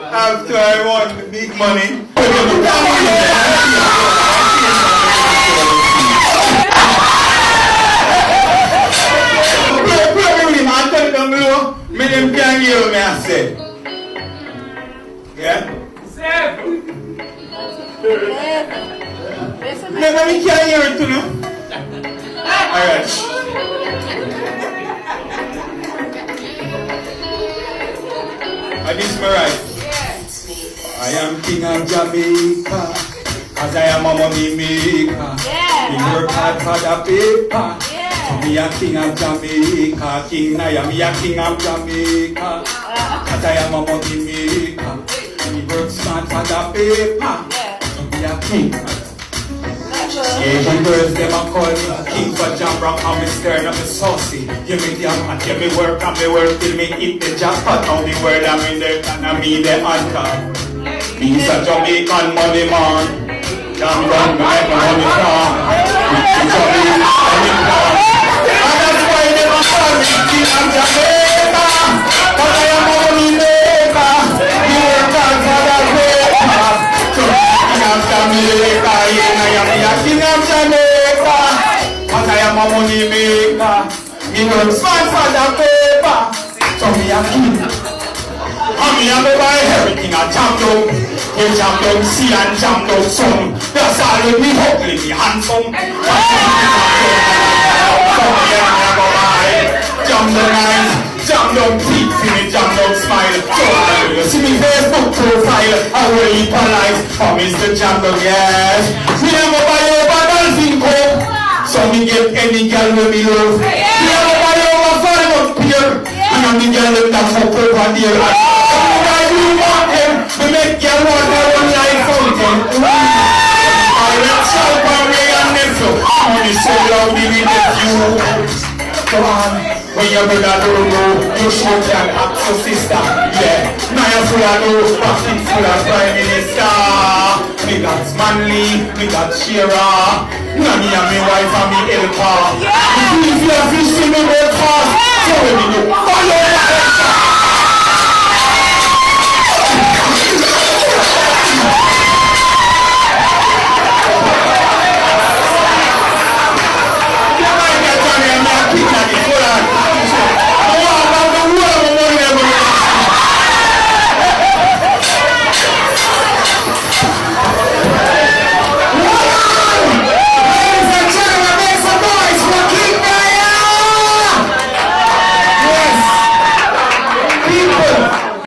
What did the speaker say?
After I won the big money. Me them can't hear me I say. Yeah? Never me can't hear it too. Alright. This is my right. I am king of Jamaica, cause I am a money maker. We work hard for the paper. Me a king of Jamaica, king I am me a king of Jamaica, cause I am a money maker. We work smart for the paper. Me a king. Asian girls, them a call me king for jam rock and me stirring up me saucy. Give me the hot, give me work till me hit the jackpot. Now the word I'm in there and I me the anchor. He's a Jamaican money man. Jam rock like money from. He's a Jamaican money man. And that's why they a call me king of Jamaica, cause I am a money maker. We work hard for the paper. So king of Jamaica, yeah, I am the king of Jamaica, cause I am a money maker. Me work smart for the paper. So me a king. And me a buy everything a jam down. You jam down sea and jam down sun. That's all with me ugly, me handsome. Jam down eyes, jam down teeth, see me jam down smile. So you see me Facebook profile, I will eat polite. For Mr. Jam down, yes. Me never buy over dolphin coke, so me get any girl with me love. Me never buy over five up here, and the girl with that fuck over there. We make your water run like fountain. I will shout on me and nephew. Money so loud we with you. Come on, when your brother don't know, you show can act your sister. Yeah, now you're full of no, pocket full of Prime Minister. Me got Manley, me got Shearer. Now me and me wife and me helper. If you have fish in me breakfast, so when you follow my